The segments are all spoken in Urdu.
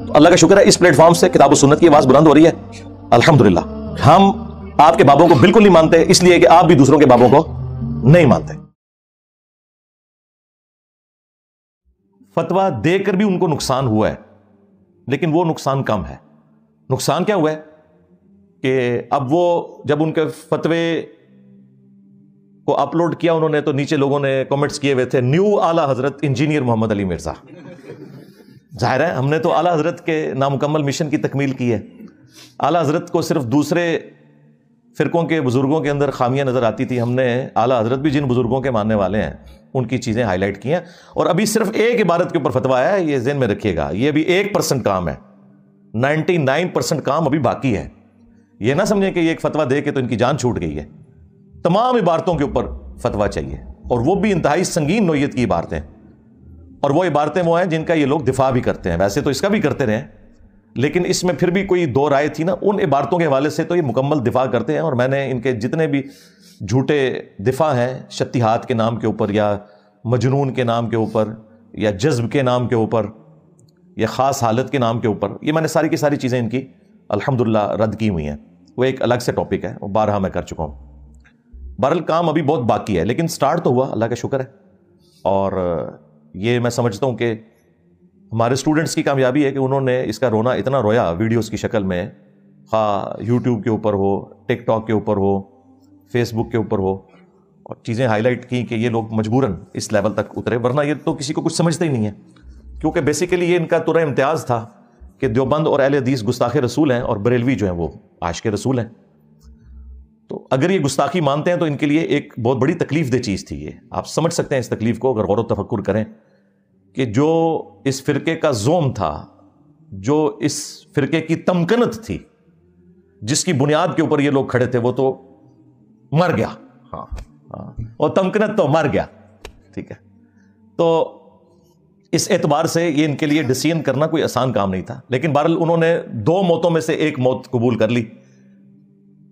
تو اللہ کا شکر ہے اس پلیٹ فارم سے کتاب و سنت کی آواز بلند ہو رہی ہے الحمدللہ. ہم آپ کے بابوں کو بالکل نہیں مانتے اس لیے کہ آپ بھی دوسروں کے بابوں کو نہیں مانتے. فتویٰ دے کر بھی ان کو نقصان ہوا ہے لیکن وہ نقصان کم ہے. نقصان کیا ہوا ہے کہ اب وہ جب ان کے فتوے کو اپلوڈ کیا انہوں نے تو نیچے لوگوں نے کمنٹس کیے ہوئے تھے نیو اعلی حضرت انجینئر محمد علی مرزا. ظاہر ہے ہم نے تو اعلی حضرت کے نامکمل مشن کی تکمیل کی ہے. اعلی حضرت کو صرف دوسرے فرقوں کے بزرگوں کے اندر خامیاں نظر آتی تھی. ہم نے اعلی حضرت بھی جن بزرگوں کے ماننے والے ہیں ان کی چیزیں ہائی لائٹ کی ہیں. اور ابھی صرف ایک عبارت کے اوپر فتویٰ آیا ہے, یہ ذہن میں رکھیے گا, یہ ابھی 1% کام ہے, 99% کام ابھی باقی ہے. یہ نہ سمجھیں کہ یہ ایک فتویٰ دے کے تو ان کی جان چھوٹ گئی ہے. تمام عبارتوں کے اوپر فتویٰ چاہیے اور وہ بھی انتہائی سنگین نوعیت کی عبارتیں, اور وہ عبارتیں وہ ہیں جن کا یہ لوگ دفاع بھی کرتے ہیں. ویسے تو اس کا بھی کرتے رہے لیکن اس میں پھر بھی کوئی دو رائے تھی نا, ان عبارتوں کے حوالے سے تو یہ مکمل دفاع کرتے ہیں. اور میں نے ان کے جتنے بھی جھوٹے دفاع ہیں شتیہات کے نام کے اوپر یا مجنون کے نام کے اوپر یا جذب کے نام کے اوپر یا خاص حالت کے نام کے اوپر, یہ میں نے ساری کی ساری چیزیں ان کی الحمدللہ رد کی ہوئی ہیں. وہ ایک الگ سے ٹاپک ہے, وہ بارہا میں کر چکا ہوں. بہرحال کام ابھی بہت باقی ہے لیکن سٹارٹ تو ہوا, اللہ کا شکر ہے. اور یہ میں سمجھتا ہوں کہ ہمارے اسٹوڈنٹس کی کامیابی ہے کہ انہوں نے اس کا رونا اتنا رویا ویڈیوز کی شکل میں, خواہ یوٹیوب کے اوپر ہو, ٹک ٹاک کے اوپر ہو, فیس بک کے اوپر ہو, اور چیزیں ہائی لائٹ کی کہ یہ لوگ مجبوراً اس لیول تک اترے, ورنہ یہ تو کسی کو کچھ سمجھتے ہی نہیں ہے. کیونکہ بیسیکلی یہ ان کا ترہ امتیاز تھا کہ دیوبند اور اہل حدیث گستاخ رسول ہیں اور بریلوی جو ہیں وہ عاشق رسول ہیں. تو اگر یہ گستاخی مانتے ہیں تو ان کے لیے ایک بہت بڑی تکلیف دہ چیز تھی. یہ آپ سمجھ سکتے ہیں اس تکلیف کو اگر غور و تفکر کریں کہ جو اس فرقے کا زوم تھا, جو اس فرقے کی تمکنت تھی, جس کی بنیاد کے اوپر یہ لوگ کھڑے تھے, وہ تو مر گیا. ہاں اور تمکنت تو مر گیا. ٹھیک ہے, تو اس اعتبار سے یہ ان کے لیے ڈیسیژن کرنا کوئی آسان کام نہیں تھا. لیکن بہرحال انہوں نے 2 موتوں میں سے ایک موت قبول کر لی,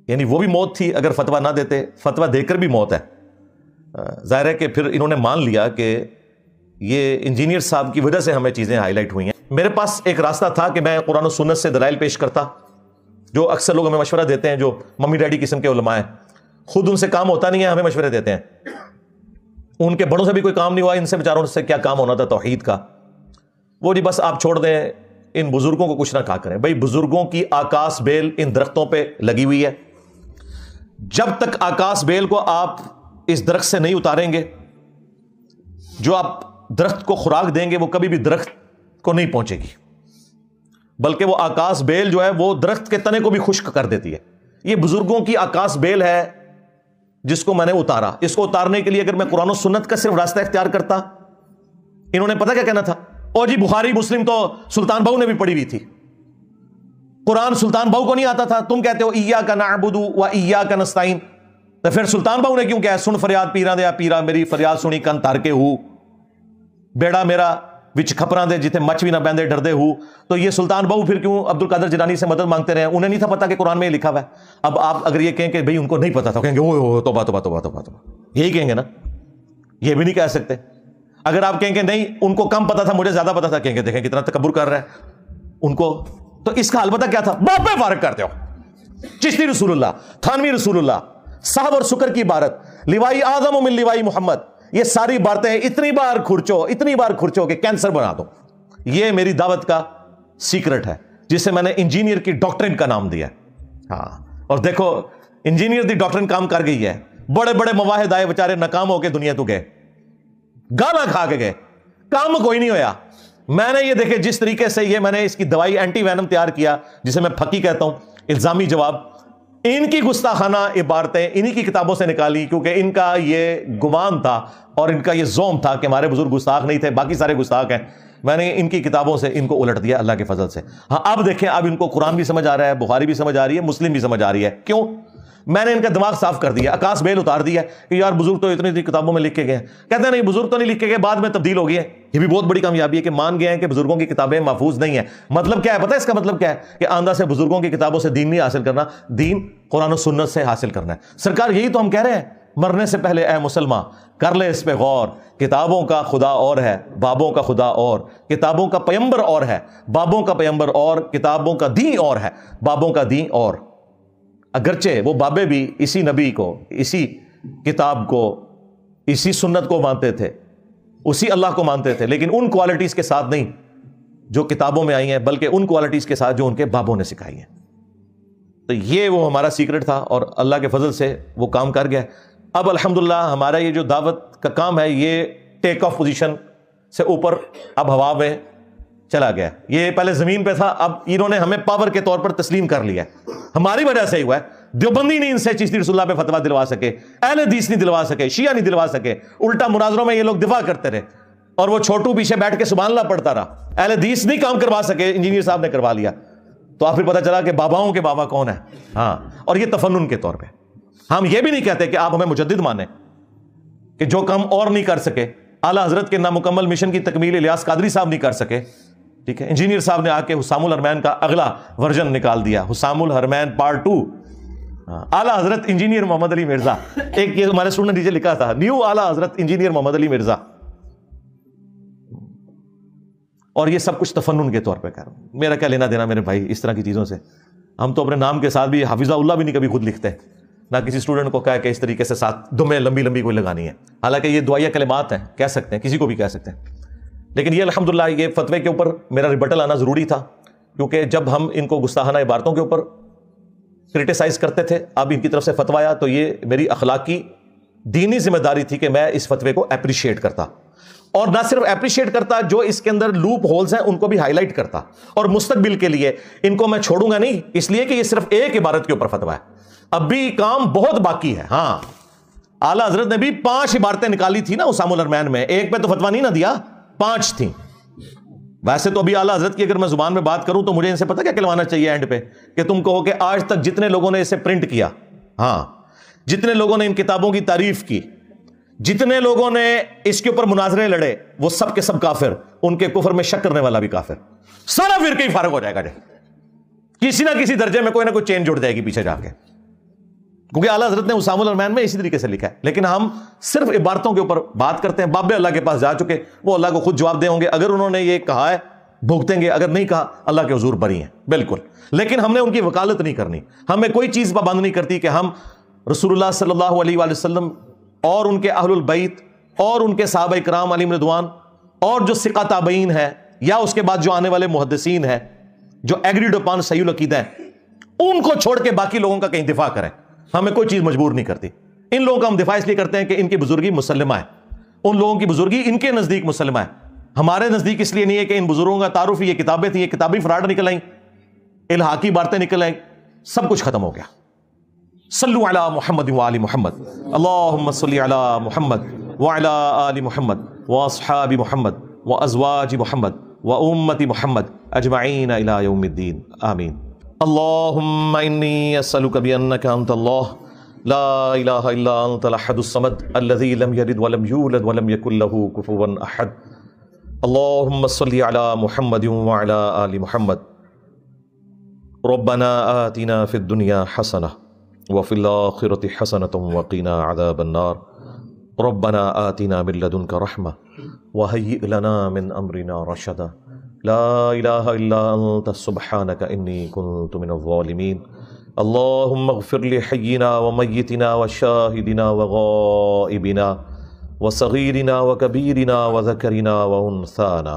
یعنی وہ بھی موت تھی اگر فتویٰ نہ دیتے, فتویٰ دے کر بھی موت ہے. ظاہر ہے کہ پھر انہوں نے مان لیا کہ یہ انجینئر صاحب کی وجہ سے ہمیں چیزیں ہائی لائٹ ہوئی ہیں. میرے پاس ایک راستہ تھا کہ میں قرآن و سنت سے دلائل پیش کرتا, جو اکثر لوگ ہمیں مشورہ دیتے ہیں, جو ممی ڈیڈی قسم کے علماء ہیں, خود ان سے کام ہوتا نہیں ہے, ہمیں مشورے دیتے ہیں. ان کے بڑوں سے بھی کوئی کام نہیں ہوا, ان سے بیچاروں سے کیا کام ہونا تھا توحید کا. وہ جی بس آپ چھوڑ دیں, ان بزرگوں کو کچھ نہ کہا کریں. بھائی بزرگوں کی آکاس بیل ان درختوں پہ لگی ہوئی ہے, جب تک آکاس بیل کو آپ اس درخت سے نہیں اتاریں گے, جو آپ درخت کو خوراک دیں گے وہ کبھی بھی درخت کو نہیں پہنچے گی, بلکہ وہ آکاس بیل جو ہے وہ درخت کے تنے کو بھی خشک کر دیتی ہے. یہ بزرگوں کی آکاس بیل ہے جس کو میں نے اتارا. اس کو اتارنے کے لیے اگر میں قرآن و سنت کا صرف راستہ اختیار کرتا, انہوں نے پتہ کیا کہنا تھا, او جی بخاری مسلم تو سلطان بہو نے بھی پڑھی ہوئی تھی, قرآن سلطان بہو کو نہیں آتا تھا. تم کہتے ہو ایاک نعبد و ایاک نستعین, تو پھر سلطان بہو نے کیوں کہا سن فریاد پیراں دے, پیرا میری فریاد سنی کن تار کے ہو, بیڑا میرا وچ کھپراں دے جتھے مچھ بھی نہ بہندے ڈردے ہو. تو یہ سلطان بہو پھر کیوں عبد القادر جیلانی سے مدد مانگتے رہے, انہیں نہیں تھا پتا کہ قرآن میں یہ لکھا ہوا ہے. اب آپ اگر یہ کہیں کہ بھئی ان کو نہیں پتا تھا, کہیں گے اوہ توبہ توبہ توبہ توبہ توبہ, یہی کہیں گے نا, یہ بھی نہیں کہہ سکتے. اگر آپ کہیں کہ نہیں ان کو کم پتا تھا مجھے زیادہ پتا تھا, کہیں گے دیکھیں کتنا تکبر کر رہا ہے ان کو. تو اس کا البتہ کیا تھا, باپ پہ فارغ کرتے ہو. چشتی رسول اللہ, تھانوی رسول اللہ, صاحب اور شکر کی عبارت, لیوائی اعظم من لیوائی محمد, یہ ساری باتیں اتنی بار کھرچو کہ کینسر بنا دو. یہ میری دعوت کا سیکرٹ ہے جسے میں نے انجینئر کی ڈاکٹرن کا نام دیا. ہاں, اور دیکھو انجینئر دی ڈاکٹرن کام کر گئی ہے. بڑے بڑے مواحد آئے بیچارے ناکام ہو کے دنیا تو گئے, گانا کھا کے گئے, کام کوئی نہیں ہویا. میں نے یہ دیکھے جس طریقے سے یہ میں نے اس کی دوائی اینٹی وینم تیار کیا جسے میں پھکی کہتا ہوں, الزامی جواب, ان کی گستاخانہ عبارتیں انہی کی کتابوں سے نکالی, کیونکہ ان کا یہ گمان تھا اور ان کا یہ زوم تھا کہ ہمارے بزرگ گستاخ نہیں تھے, باقی سارے گستاخ ہیں. میں نے ان کی کتابوں سے ان کو الٹ دیا اللہ کے فضل سے. ہاں اب دیکھیں, اب ان کو قرآن بھی سمجھ آ رہا ہے, بخاری بھی سمجھ آ رہی ہے, مسلم بھی سمجھ آ رہی ہے. کیوں؟ میں نے ان کا دماغ صاف کر دیا, آکاس بیل اتار دیا کہ یار بزرگ تو اتنی کتابوں میں لکھ کے گئے ہیں. کہتے ہیں نہیں بزرگ تو نہیں لکھ کے گئے, بعد میں تبدیل ہو گئی ہے. یہ بھی بہت بڑی کامیابی ہے کہ مان گئے ہیں کہ بزرگوں کی کتابیں محفوظ نہیں ہیں. مطلب کیا ہے پتہ ہے اس کا مطلب کیا ہے, کہ آندہ سے بزرگوں کی کتابوں سے دین نہیں حاصل کرنا, دین قرآن و سنت سے حاصل کرنا ہے. سرکار یہی تو ہم کہہ رہے ہیں, مرنے سے پہلے اے مسلمان کر لے اس پہ غور، کتابوں کا خدا اور ہے، بابوں کا خدا اور، کتابوں کا پیمبر اور ہے، بابوں کا پیمبر اور، کتابوں کا دین اور ہے، بابوں کا دین اور۔ اگرچہ وہ بابے بھی اسی نبی کو، اسی کتاب کو، اسی سنت کو مانتے تھے، اسی اللہ کو مانتے تھے، لیکن ان کوالٹیز کے ساتھ نہیں جو کتابوں میں آئی ہیں، بلکہ ان کوالٹیز کے ساتھ جو ان کے بابوں نے سکھائی ہیں۔ تو یہ وہ ہمارا سیکرٹ تھا اور اللہ کے فضل سے وہ کام کر گیا۔ اب الحمدللہ ہمارا یہ جو دعوت کا کام ہے یہ ٹیک آف پوزیشن سے اوپر اب ہوا میں چلا گیا۔ یہ پہلے زمین پہ تھا، اب انہوں نے ہمیں پاور کے طور پر تسلیم کر لیا ہے، ہماری وجہ سے ہی ہوا ہے۔ دیوبندی نہیں ان سے چشتی رسول اللہ پہ فتویٰ دلوا سکے، اہل حدیث نہیں دلوا سکے، شیعہ نہیں دلوا سکے، الٹا مناظروں میں یہ لوگ دفاع کرتے رہے اور وہ چھوٹو پیچھے بیٹھ کے سبحان اللہ پڑھتا رہا۔ اہل حدیث نہیں کام کروا سکے، انجینئر صاحب نے کروا لیا۔ تو آپ پھر پتہ چلا کہ باباؤں کے بابا کون ہے۔ ہاں، اور یہ تفنن کے طور پہ ہم یہ بھی نہیں کہتے کہ آپ ہمیں مجدد مانیں کہ جو کام اور نہیں کر سکے، اعلیٰ حضرت کے نامکمل مشن کی تکمیل الیاس قادری صاحب نہیں کر سکے، ٹھیک ہے، انجینئر صاحب نے آ کے حسام الحرمین کا اگلا ورژن نکال دیا، حسام الحرمین پارٹ 2۔ اعلیٰ حضرت انجینئر محمد علی مرزا، ایک یہ ہمارے اسٹوڈنٹ نے نیچے لکھا تھا، نیو اعلیٰ حضرت انجینئر محمد علی مرزا۔ اور یہ سب کچھ تفنن کے طور پہ کر، میرا کیا لینا دینا میرے بھائی اس طرح کی چیزوں سے۔ ہم تو اپنے نام کے ساتھ بھی حافظہ اللہ بھی نہیں کبھی خود لکھتے، نہ کسی اسٹوڈنٹ کو کہا کہ اس طریقے سے ساتھ دمیں لمبی لمبی کوئی لگانی ہے، حالانکہ یہ دعائیہ کلمات ہیں، کہہ سکتے ہیں، کسی کو بھی کہہ سکتے ہیں۔ لیکن یہ الحمدللہ یہ فتوے کے اوپر میرا ریبٹل آنا ضروری تھا، کیونکہ جب ہم ان کو گستاخانہ عبارتوں کے اوپر کرٹیسائز کرتے تھے، اب ان کی طرف سے فتویٰ آیا، تو یہ میری اخلاقی دینی ذمہ داری تھی کہ میں اس فتوے کو اپریشیٹ کرتا، اور نہ صرف اپریشیٹ کرتا، جو اس کے اندر لوپ ہولز ہیں ان کو بھی ہائی لائٹ کرتا، اور مستقبل کے لیے ان کو میں چھوڑوں گا نہیں، اس لیے کہ یہ صرف ایک عبارت کے اوپر فتویٰ ہے، اب بھی کام بہت باقی ہے۔ ہاں، اعلیٰ حضرت نے بھی 5 عبارتیں نکالی تھی نا حسام الحرمین میں، ایک پہ تو فتویٰ نہیں نہ دیا، 5 تھیں۔ ویسے تو ابھی اعلیٰ حضرت کی اگر میں زبان میں بات کروں تو مجھے ان سے پتہ کیا کہلوانا چاہیے اینڈ پہ، کہ تم کہو کہ آج تک جتنے لوگوں نے اسے پرنٹ کیا، ہاں، جتنے لوگوں نے ان کتابوں کی تعریف کی، جتنے لوگوں نے اس کے اوپر مناظرے لڑے، وہ سب کے سب کافر، ان کے کفر میں شک کرنے والا بھی کافر، سارا فرقہ ہی فارغ ہو جائے گا جی، کسی نہ کسی درجے میں کوئی نہ کوئی چین جڑ جائے گی پیچھے جا کے، کیونکہ اعلیٰ حضرت نے حسام الحرمین میں اسی طریقے سے لکھا ہے۔ لیکن ہم صرف عبارتوں کے اوپر بات کرتے ہیں، بابے اللہ کے پاس جا چکے، وہ اللہ کو خود جواب دے ہوں گے، اگر انہوں نے یہ کہا ہے بھگتیں گے، اگر نہیں کہا اللہ کے حضور بری ہیں بالکل۔ لیکن ہم نے ان کی وکالت نہیں کرنی، ہمیں کوئی چیز پابند نہیں کرتی کہ ہم رسول اللہ صلی اللہ علیہ وآلہ وسلم اور ان کے اہل البیت اور ان کے صحابہ کرام علیہم رضوان اور جو ثقہ تابعین ہیں یا اس کے بعد جو آنے والے محدثین ہیں جو ایگریڈ اپان صحیح العقیدہ ہیں، ان کو چھوڑ کے باقی لوگوں کا کہیں دفاع کریں، ہمیں کوئی چیز مجبور نہیں کرتی۔ ان لوگوں کا ہم دفاع اس لیے کرتے ہیں کہ ان کی بزرگی مسلمہ ہے، ان لوگوں کی بزرگی ان کے نزدیک مسلمہ ہے، ہمارے نزدیک اس لیے نہیں ہے کہ ان بزرگوں کا تعارف یہ کتابیں تھیں، یہ کتابی فراڈ نکل آئیں، الحاقی باتیں نکل آئیں، سب کچھ ختم ہو گیا۔ صلو علی محمد وآل محمد، اللہم صلی علی محمد وعلی آل محمد واصحاب محمد وازواج محمد وامت محمد اجمعین الی یوم الدین، آمین۔ اللہم انی اسألک بانک انت اللہ لا الہ الا انت الاحد الصمد الذی لم یلد ولم یولد ولم یکن له کفوا احد، اللہم صلی علی محمد وعلی آل محمد، ربنا آتنا فی الدنیا حسنہ وفی الآخرۃ حسنۃ وقنا عذاب النار، ربنا آتنا من لدنک رحمہ وہیئ لنا من امرنا رشدا، لا الہ الا انت سبحانک انی کنت من الظالمین، اللہم اغفر لحینا ومیتنا وشاہدنا وغائبنا وصغیرنا وکبیرنا وذکرنا وانثانا،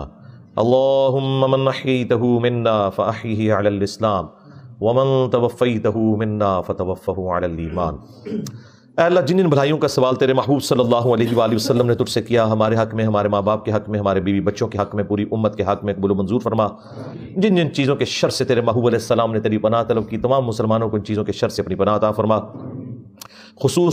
اللہم من احییتہ منا فاحیہ علی الاسلام ومن توفیتہ منا فتوفہ علی الایمان۔ اے اللہ، جن بھلائیوں کا سوال تیرے محبوب صلی اللہ علیہ وآلہ وسلم نے تجھ سے کیا، ہمارے حق میں، ہمارے ماں باپ کے حق میں، ہمارے بیوی بچوں کے حق میں، پوری امت کے حق میں قبول و منظور فرما۔ جن جن چیزوں کے شر سے تیرے محبوب علیہ السلام نے تیری پناہ طلب کی، تمام مسلمانوں کو ان چیزوں کے شر سے اپنی پناہ عطا فرما،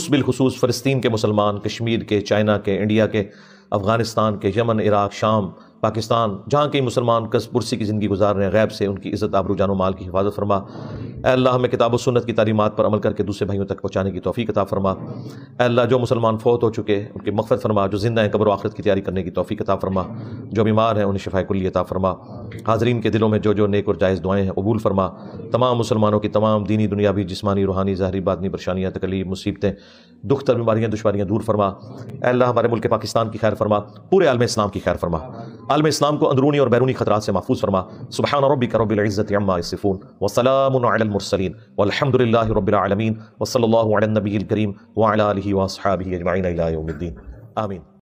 بالخصوص فلسطین کے مسلمان، کشمیر کے، چائنا کے، انڈیا کے، افغانستان کے، یمن، عراق، شام، پاکستان، جہاں کئی مسلمان کس پرسی کی زندگی گزار رہے ہیں، غیب سے ان کی عزت، آبرو، جان و مال کی حفاظت فرما۔ اے اللہ ہمیں کتاب و سنت کی تعلیمات پر عمل کر کے دوسرے بھائیوں تک پہنچانے کی توفیق عطا فرما۔ اے اللہ جو مسلمان فوت ہو چکے ان کی مغفرت فرما، جو زندہ ہیں قبر و آخرت کی تیاری کرنے کی توفیق عطا فرما، جو بیمار ہیں انہیں شفاء کلی عطا فرما۔ حاضرین کے دلوں میں جو نیک اور جائز دعائیں ہیں قبول فرما۔ تمام مسلمانوں کی تمام دینی دنیاوی جسمانی روحانی ظاہری باطنی پریشانیاں تکلیف مصیبتیں دکھ تر بیماریاں دشواریاں دور فرما۔ اے اللہ ہمارے ملک پاکستان کی خیر فرما، پورے عالم اسلام کی خیر فرما، عالم اسلام کو اندرونی اور بیرونی خطرات سے محفوظ فرما۔ سبحان ربک رب العزۃ عما یصفون وسلام علی المرسلین والحمد للہ رب العالمین وصلی اللہ علی النبی الکریم وعلی آلہ واصحابہ اجمعین الی یوم الدین آمین۔